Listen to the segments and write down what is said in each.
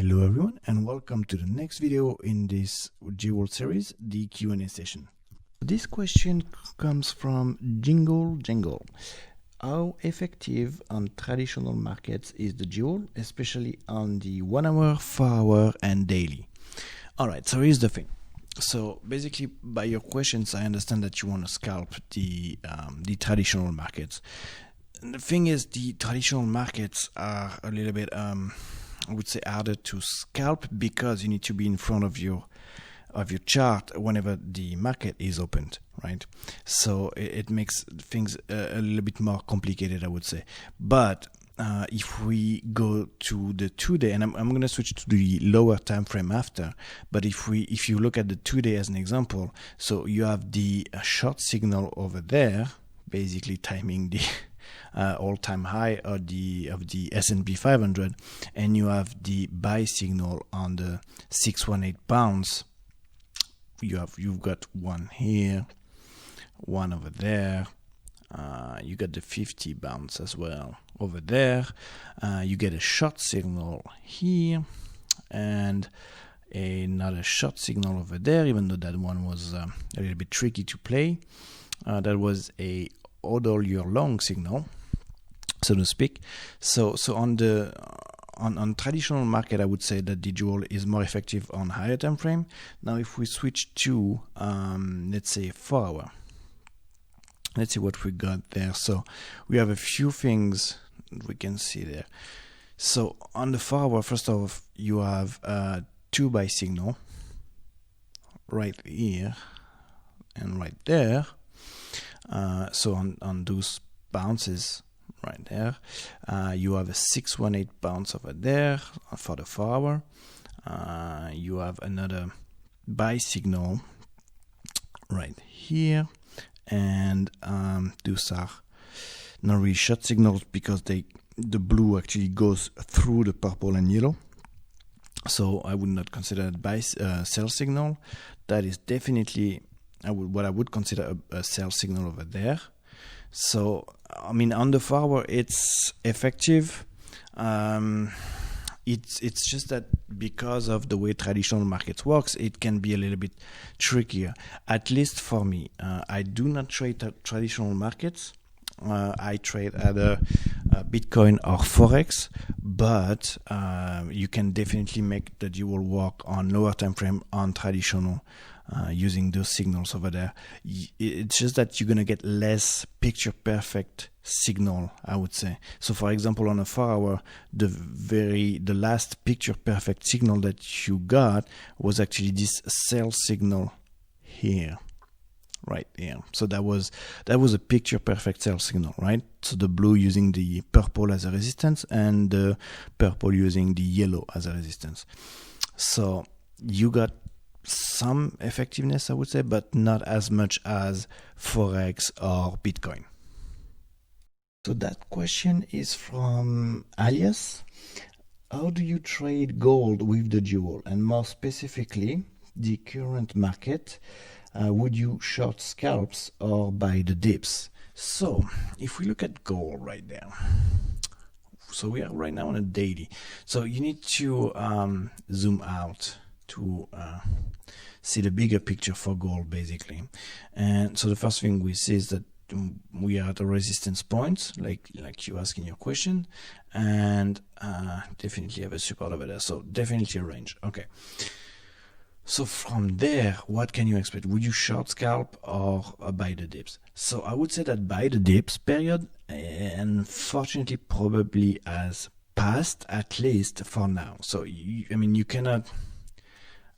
Hello everyone and welcome to the next video in this Jewel series, the Q&A session. This question comes from Jingle. How effective on traditional markets is the Jewel, especially on the 1 hour, 4 hour and daily? Alright, so here's the thing. So basically by your questions I understand that you want to scalp the traditional markets. And the thing is, the traditional markets are a little bit I would say harder to scalp because you need to be in front of your chart whenever the market is opened, right? So it makes things a little bit more complicated, I would say. But if we go to the 2-day, and I'm going to switch to the lower time frame after, but if you look at the 2-day as an example, so you have the short signal over there, basically timing the all-time high of the S&P 500, and you have the buy signal on the 618 pounds. You've got one here, one over there. You got the 50 bounce as well over there. You get a short signal here and another short signal over there, even though that one was a little bit tricky to play. That was a all year long signal, so to speak. So on traditional market, I would say that the Jewel is more effective on higher time frame. Now if we switch to let's say 4 hour, let's see what we got there. So we have a few things we can see there. So on the 4 hour, first off, you have 2 buy signal right here and right there. So on those bounces right there, you have a 618 bounce over there for the 4 hour. You have another buy signal right here, and those are not really short signals because the blue actually goes through the purple and yellow. So I would not consider it buy sell signal. That is definitely what I would consider a sell signal over there. So I mean, on the 4 hour it's effective. It's just that because of the way traditional markets works, it can be a little bit trickier. At least for me, I do not trade traditional markets. I trade either Bitcoin or Forex, but you can definitely make the Jewel work on lower time frame on traditional using those signals over there. It's just that you're going to get less picture perfect signal, I would say. So for example, on a 4 hour, the last picture perfect signal that you got was actually this sell signal here. Right here. So that was a picture perfect sell signal, right? So the blue using the purple as a resistance and the purple using the yellow as a resistance. So you got some effectiveness, I would say, but not as much as Forex or Bitcoin. So that question is from Alias. How do you trade gold with the Jewel? And more specifically, the current market. Would you short scalps or buy the dips? So if we look at gold right there, so we are right now on a daily. So you need to zoom out to see the bigger picture for gold, basically. And so the first thing we see is that we are at a resistance point, like you ask in your question, and definitely have a support over there. So definitely a range. Okay. So from there, what can you expect? Would you short scalp or buy the dips? So I would say that buy the dips period, unfortunately, probably has passed, at least for now. So you cannot.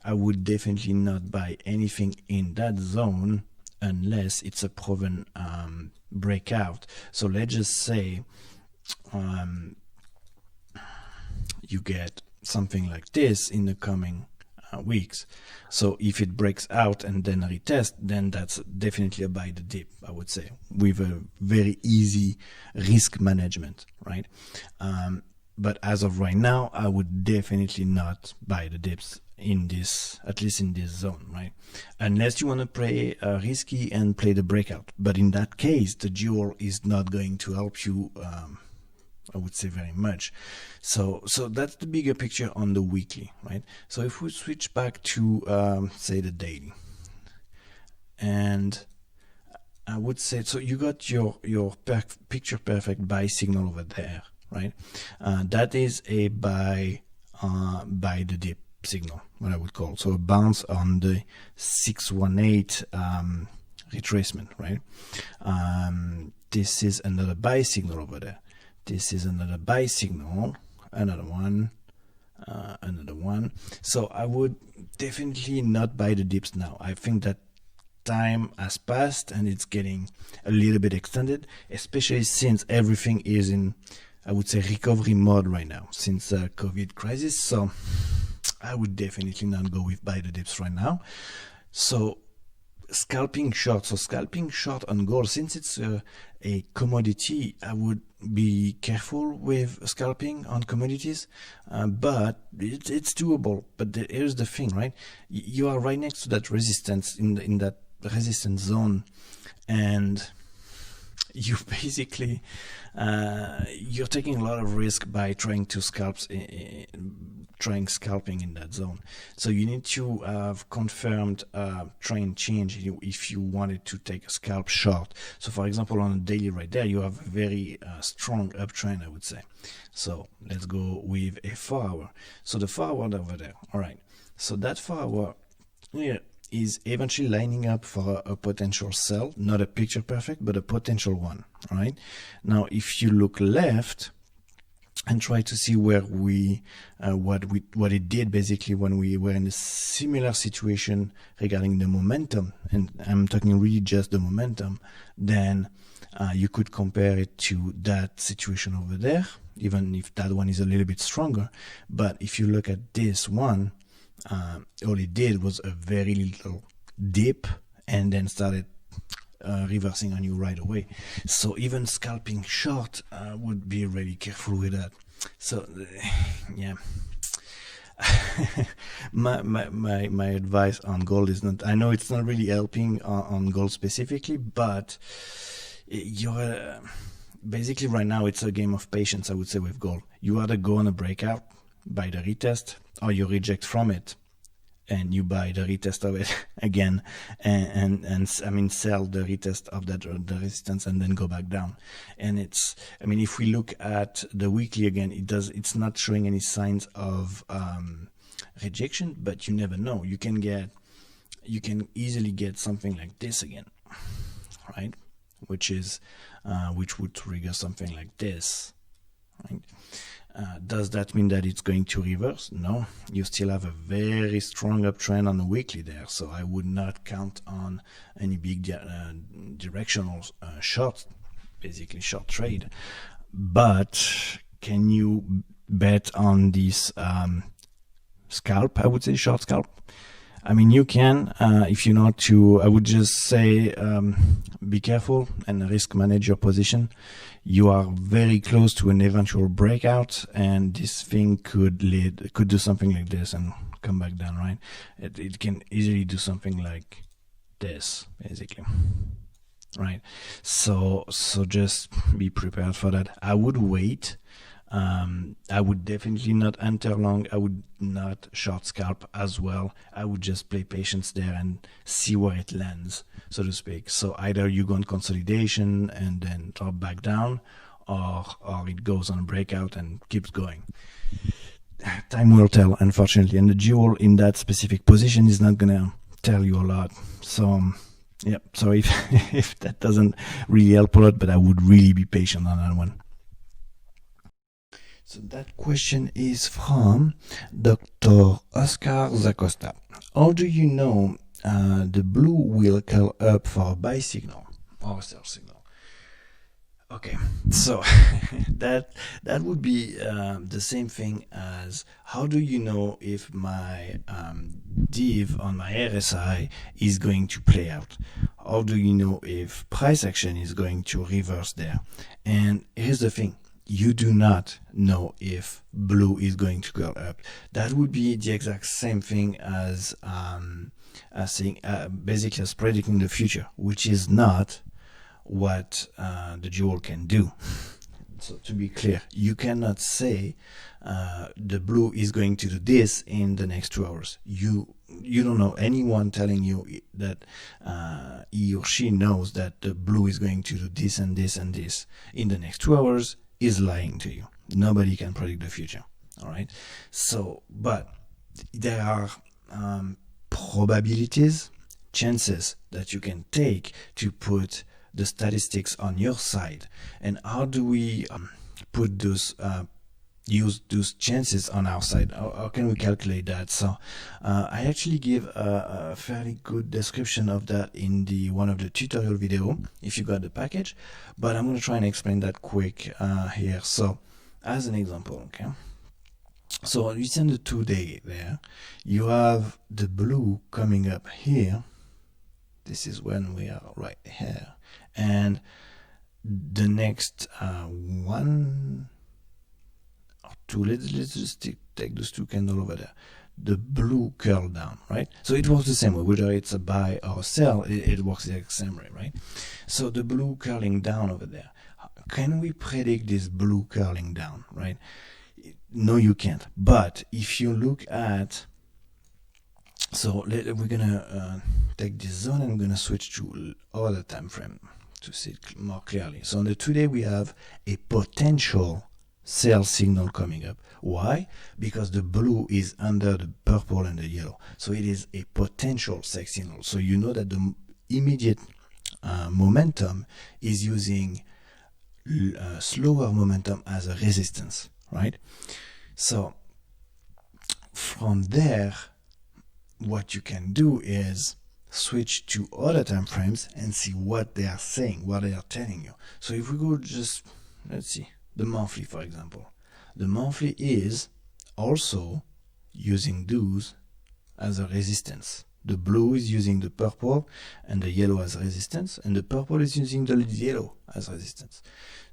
I would definitely not buy anything in that zone unless it's a proven breakout. So let's just say you get something like this in the coming weeks. So if it breaks out and then retest, then that's definitely a buy the dip, I would say, with a very easy risk management, right? But as of right now, I would definitely not buy the dips in this, at least in this zone, right? Unless you want to play risky and play the breakout. But in that case, the Jewel is not going to help you I would say very much. So that's the bigger picture on the weekly, right? So if we switch back to say the daily, and I would say, so you got your picture perfect buy signal over there, right? That is a buy the dip signal, what I would call. So a bounce on the 618 retracement, right? This is another buy signal over there. This is another buy signal, another one. So I would definitely not buy the dips now. I think that time has passed and it's getting a little bit extended, especially since everything is in, I would say, recovery mode right now since COVID crisis. So I would definitely not go with buy the dips right now. So scalping short. So scalping short on gold, since it's a commodity, I would be careful with scalping on commodities, but it's doable. But here's the thing, right? You are right next to that resistance in that resistance zone, and you basically you're taking a lot of risk by trying to scalping in that zone. So you need to have confirmed trend change if you wanted to take a scalp short. So for example, on a daily right there, you have a very strong uptrend, I would say. So let's go with a 4 hour. So the 4 hour over there, all right. So that 4 hour here is eventually lining up for a potential sell, not a picture perfect, but a potential one, all right? Now, if you look left and try to see where what it did basically when we were in a similar situation regarding the momentum, and I'm talking really just the momentum, then you could compare it to that situation over there, even if that one is a little bit stronger. But if you look at this one, all it did was a very little dip and then started reversing on you right away. So even scalping short would be really careful with that. So yeah, my advice on gold is not, I know it's not really helping on gold specifically, but you're basically right now it's a game of patience, I would say, with gold. You either go on a breakout, buy the retest, or you reject from it and you buy the retest of it again, and I mean sell the retest of that the resistance and then go back down. And it's, I mean, if we look at the weekly again, it's not showing any signs of rejection, but you never know. You can easily get something like this again, right? Which would trigger something like this, right? Does that mean that it's going to reverse? No, you still have a very strong uptrend on the weekly there, so I would not count on any big directional short, basically short trade. But can you bet on this scalp? I would say short scalp. I mean, you can, if you know to, I would just say, be careful and risk manage your position. You are very close to an eventual breakout, and this thing could do something like this and come back down, right? It can easily do something like this, basically, right? So just be prepared for that. I would wait. I would definitely not enter long. I would not short scalp as well. I would just play patience there and see where it lands, so to speak. So either you go on consolidation and then drop back down, or it goes on a breakout and keeps going. Time will tell, unfortunately, and the jewel in that specific position is not gonna tell you a lot. So yeah, sorry if that doesn't really help a lot, but I would really be patient on that one. So that question is from Dr. Oscar Zacosta. How do you know the blue will curl up for a buy signal or sell signal? Okay, so that would be the same thing as how do you know if my div on my RSI is going to play out? How do you know if price action is going to reverse there? And here's the thing. You do not know if blue is going to go up. That would be the exact same thing as saying basically as predicting the future, which is not what the jewel can do. So to be clear, you cannot say the blue is going to do this in the next 2 hours. You don't know anyone telling you that he or she knows that the blue is going to do this and this and this in the next 2 hours is lying to you. Nobody can predict the future. All right. So, but there are probabilities, chances that you can take to put the statistics on your side. And how do we put those use those chances on our side? How can we calculate that? So I actually give a fairly good description of that in the one of the tutorial video if you got the package, but I'm going to try and explain that quick here. So as an example, okay, so you send the 2 day there, you have the blue coming up here. This is when we are right here, and the next 1 or 2, let's just take those 2 candles over there. The blue curl down, right? So it works the same way, whether it's a buy or a sell, it works the exact same way, right? So the blue curling down over there, can we predict this blue curling down, right? No, you can't. But if you look at, so we're gonna take this zone and we're gonna switch to other time frame to see it more clearly. So on the 2 day we have a potential sell signal coming up. Why? Because the blue is under the purple and the yellow, so it is a potential sell signal. So you know that the immediate momentum is using slower momentum as a resistance, right? So from there, what you can do is switch to other time frames and see what they are saying, what they are telling you. So if we go just, let's see, the monthly, for example. The monthly is also using those as a resistance. The blue is using the purple and the yellow as resistance, and the purple is using the yellow as resistance.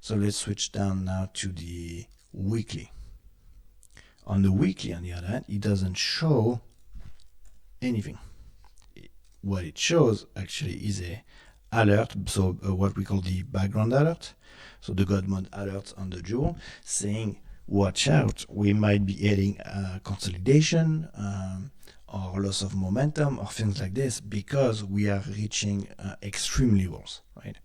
So let's switch down now to the weekly. On the weekly, on the other hand, it doesn't show anything. What it shows actually is a alert, so what we call the background alert, so the God mode alert on the jewel, saying watch out, we might be hitting consolidation or loss of momentum or things like this, because we are reaching extreme levels, right?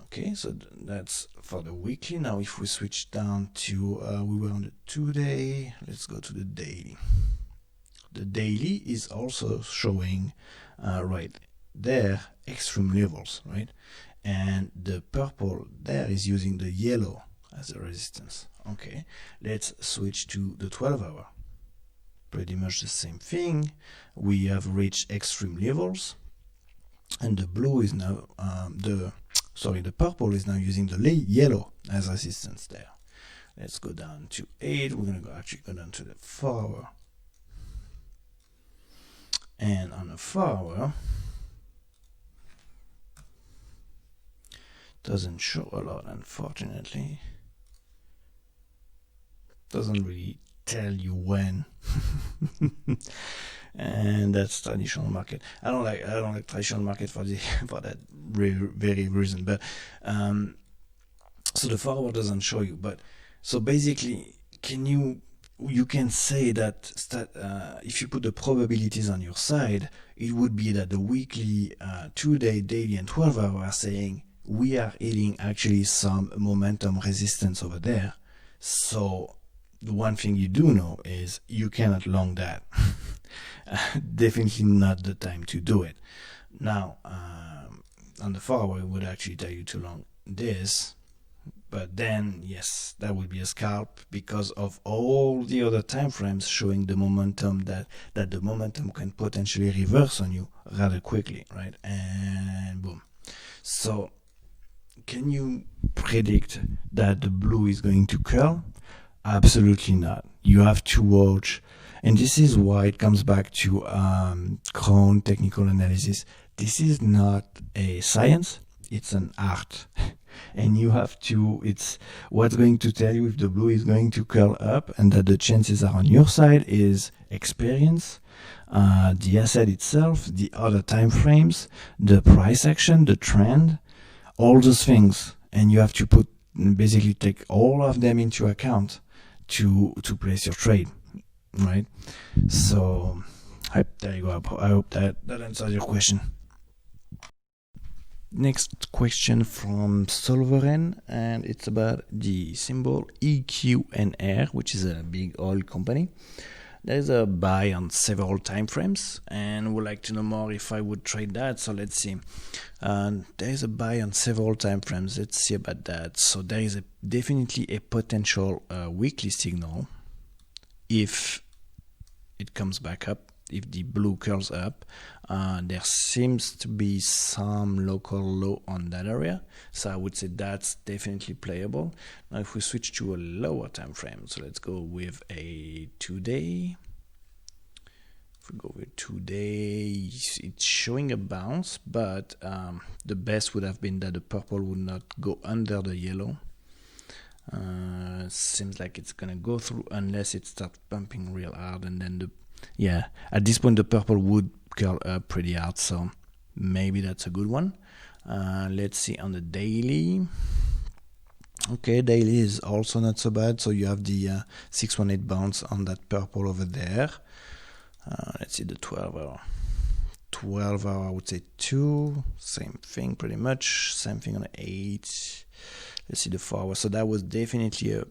Okay, so that's for the weekly. Now if we switch down to we were on the 2 day, let's go to the daily. The daily is also showing right there extreme levels, right? And the purple there is using the yellow as a resistance. Okay, let's switch to the 12 hour. Pretty much the same thing. We have reached extreme levels, and the blue is now the purple is now using the yellow as resistance there. Let's go down to 8. We're gonna actually go down to the 4 hour. And on the 4 hour, doesn't show a lot, unfortunately. Doesn't really tell you when. And that's traditional market. I don't like traditional market for that very reason. But so the 4 hour doesn't show you. But so basically, you can say that if you put the probabilities on your side, it would be that the weekly, 2 day, daily, and 12 hour are saying we are hitting actually some momentum resistance over there. So the one thing you do know is you cannot long that. Definitely not the time to do it. Now, on the 4 hour, it would actually tell you to long this. But then, yes, that would be a scalp because of all the other time frames showing the momentum that the momentum can potentially reverse on you rather quickly, right? And boom. So, can you predict that the blue is going to curl? Absolutely not. You have to watch, and this is why it comes back to Krown technical analysis. This is not a science; it's an art. And you have to, it's what's going to tell you if the blue is going to curl up and that the chances are on your side is experience, the asset itself, the other time frames, the price action, the trend, all those things. And you have to put basically take all of them into account to place your trade, right? So there you go. I hope that answers your question. Next question from Solveren, and it's about the symbol EQNR, which is a big oil company. There's a buy on several time frames, and would like to know more if I would trade that. So let's see. There's a buy on several time frames. Let's see about that. So there is definitely a potential weekly signal if it comes back up. If the blue curls up, there seems to be some local low on that area, so I would say that's definitely playable. Now if we switch to a lower time frame, so let's go with a 2-day. If we go with 2-day, it's showing a bounce, but the best would have been that the purple would not go under the yellow. Seems like it's gonna go through unless it starts pumping real hard, and then at this point the purple would curl up pretty hard, so maybe that's a good one. Let's see on the daily. Okay, daily is also not so bad. So you have the 618 bounce on that purple over there. Let's see the 12 hour. 12 hour, I would say 2. Same thing pretty much. Same thing on the 8. Let's see the 4 hour. So that was definitely a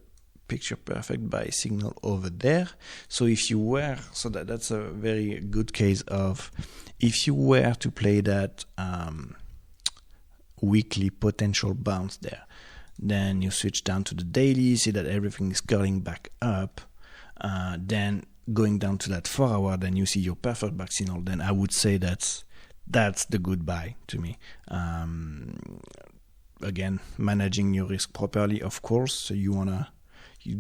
picture perfect buy signal over there. So if you were, so that's a very good case of if you were to play that weekly potential bounce there, then you switch down to the daily, see that everything is curling back up, then going down to that 4 hour, then you see your perfect back signal. Then I would say that's the good buy to me. Again, managing your risk properly, of course. So you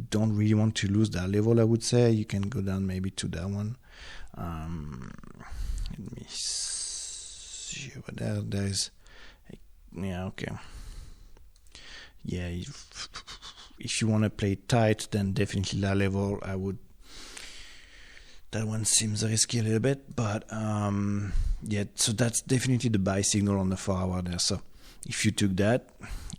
don't really want to lose that level, I would say. You can go down maybe to that one. Let me see over there. There's, okay. Yeah, if you want to play tight, then definitely that level, that one seems risky a little bit, but so that's definitely the buy signal on the 4 hour there. So if you took that,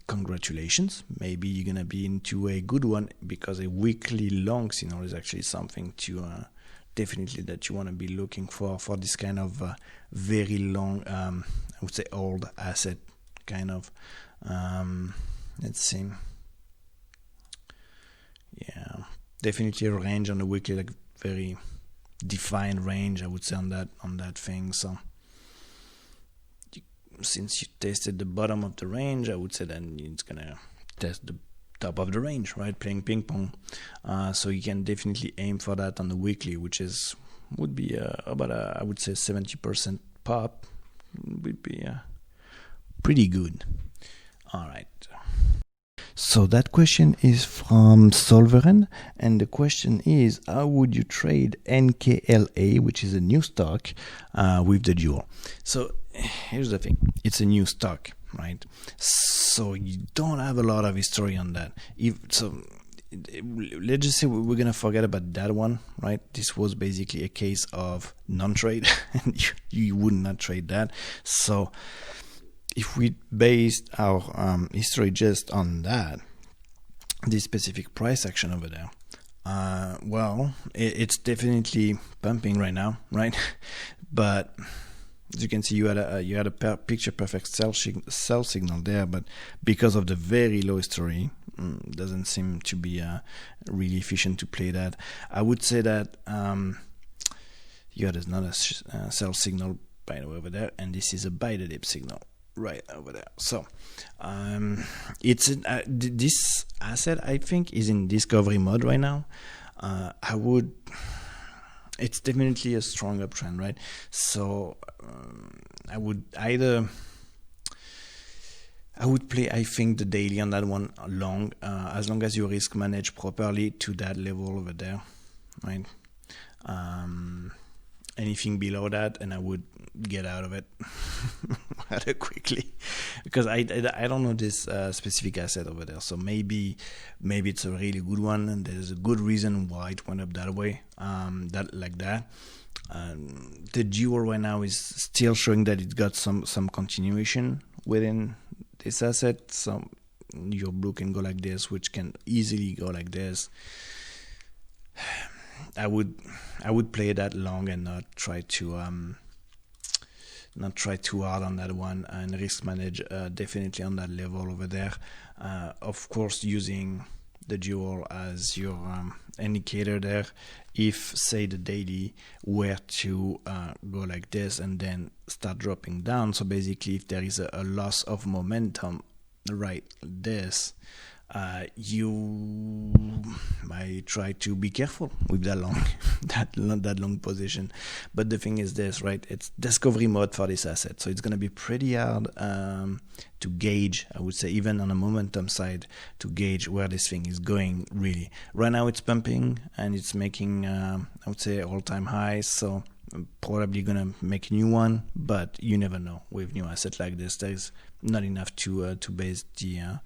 congratulations. Maybe you're gonna be into a good one, because a weekly long signal is actually something to definitely that you want to be looking for this kind of very long, I would say old asset kind of. Let's see. Yeah, definitely a range on the weekly, like very defined range, I would say on that thing. So since you tested the bottom of the range, I would say then it's gonna test the top of the range, right? Playing ping pong. So you can definitely aim for that on the weekly, which would be about I would say 70% pop would be pretty good. All right. So that question is from Solveren, and the question is, how would you trade NKLA, which is a new stock, with the dual? So here's the thing, it's a new stock, right? So you don't have a lot of history on that. Let's just say we're gonna forget about that one, right? This was basically a case of non-trade, and you would not trade that. So if we based our history just on that, this specific price action over there, it's definitely pumping right now, right? But as you can see, you had a picture perfect sell signal there, but because of the very low history, doesn't seem to be really efficient to play that. I would say that you had another sell signal by the way over there, and this is a buy the dip signal right over there. So it's this asset, I think, is in discovery mode right now. It's definitely a strong uptrend, right? So I would play, I think, the daily on that one long, as long as you risk manage properly to that level over there, right? Anything below that, and I would get out of it rather quickly, because I don't know this specific asset over there. So maybe it's a really good one, and there's a good reason why it went up that way, that. The dual right now is still showing that it got some continuation within this asset. So your blue can go like this, which can easily go like this. I would play that long and not try too hard on that one, and risk manage definitely on that level over there. Of course, using the dual as your indicator there. If say the daily were to go like this and then start dropping down, so basically if there is a loss of momentum right this, you might try to be careful with that long position. But the thing is this, right? It's discovery mode for this asset, so it's going to be pretty hard to gauge, I would say, even on a momentum side, to gauge where this thing is going really. Right now it's pumping and it's making I would say all-time highs, so I'm probably gonna make a new one, but you never know with new asset like this. There's not enough to base the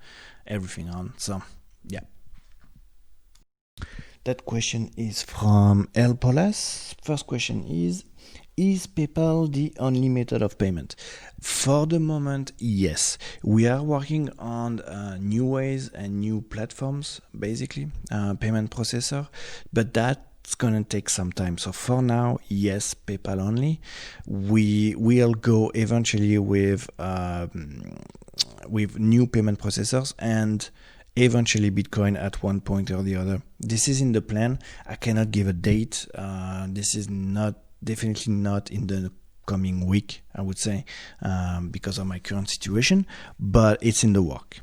everything on. So yeah, that question is from El Polas. First question is PayPal the only method of payment? For the moment, yes. We are working on new ways and new platforms, basically, payment processor, but that's gonna take some time. So for now, yes, PayPal only. We will go eventually with new payment processors and eventually Bitcoin at one point or the other. This is in the plan. I cannot give a date. This is definitely not in the coming week, I would say, because of my current situation, but it's in the work.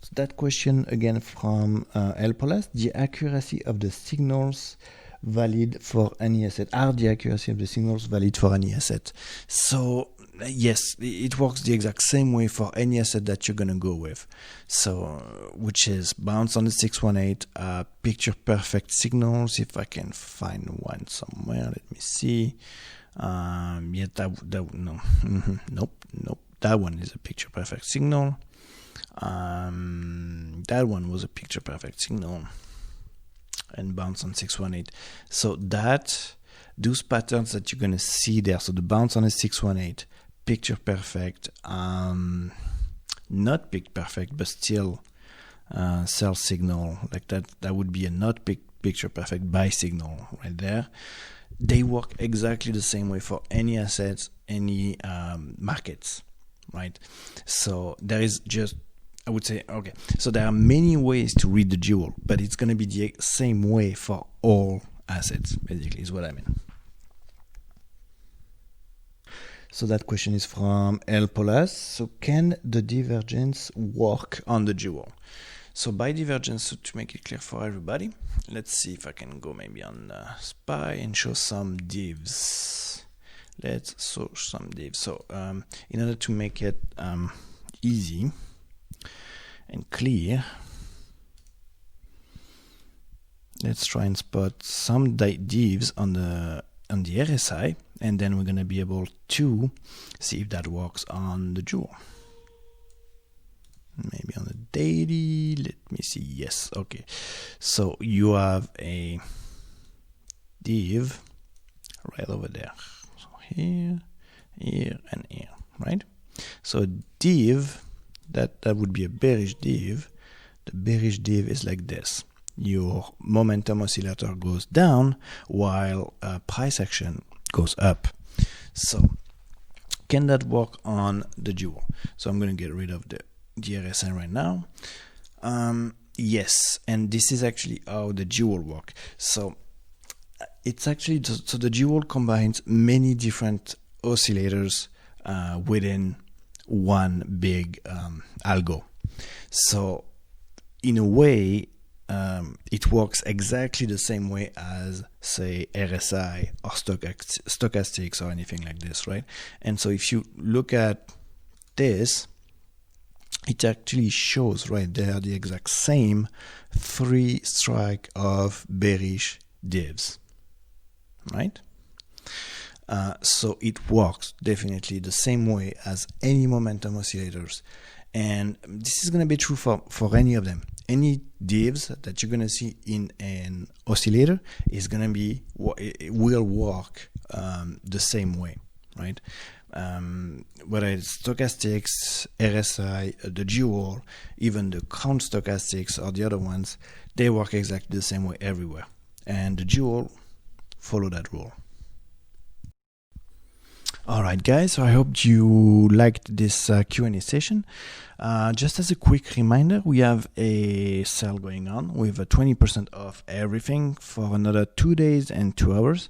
So that question again from El Polas: the accuracy of the signals valid for any asset? Are the accuracy of the signals valid for any asset? So yes, it works the exact same way for any asset that you're gonna go with. So which is bounce on the 618, picture perfect signals. If I can find one somewhere, let me see. Yeah, nope. That one is a picture perfect signal. That one was a picture perfect signal, and bounce on 618. So those patterns that you're gonna see there. So the bounce on the 618, picture perfect, not picture perfect, but still sell signal like that. That would be a not picture perfect buy signal right there. They work exactly the same way for any assets, any markets, right? So there is just, I would say, okay, so there are many ways to read the dual, but it's going to be the same way for all assets, basically, is what I mean. So that question is from El Polas. So can the divergence work on the dual? So by divergence, so to make it clear for everybody, let's see if I can go maybe on SPY and show some divs. Let's show some divs. So in order to make it easy and clear, let's try and spot some divs on the RSI, and then we're going to be able to see if that works on the dual. Maybe on the daily, let me see. Yes, okay. So you have a div right over there. So here, and here, right? So div, that would be a bearish div. The bearish div is like this. Your momentum oscillator goes down while price action goes up. So can that work on the dual? So I'm going to get rid of the RSI right now. Yes, and this is actually how the dual work. So it's actually, so the dual combines many different oscillators within one big algo. So in a way, it works exactly the same way as, say, RSI or stochastics or anything like this, right? And so if you look at this, it actually shows right there the exact same 3 strike of bearish divs, right? So it works definitely the same way as any momentum oscillators, and this is going to be true for any of them. Any divs that you're going to see in an oscillator is going to be, it will work the same way, right? Whether it's stochastics, RSI, the dual, even the Krown stochastics or the other ones, they work exactly the same way everywhere. And the dual follow that rule. Alright guys, so I hope you liked this Q&A session. Just as a quick reminder, we have a sale going on with a 20% off everything for another 2 days and 2 hours,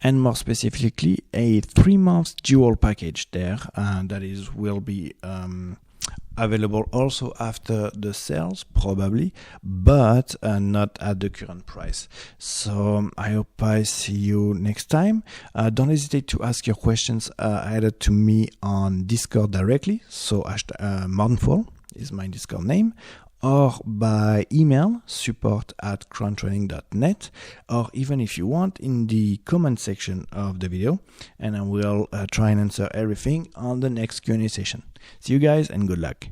and more specifically a 3 months dual package there that will be available also after the sales probably, but not at the current price. So I hope I see you next time. Don't hesitate to ask your questions either to me on Discord directly, so Mordenfall is my Discord name, or by email, support@krowntraining.net, or even if you want in the comment section of the video, and I will try and answer everything on the next Q&A session. See you guys and good luck.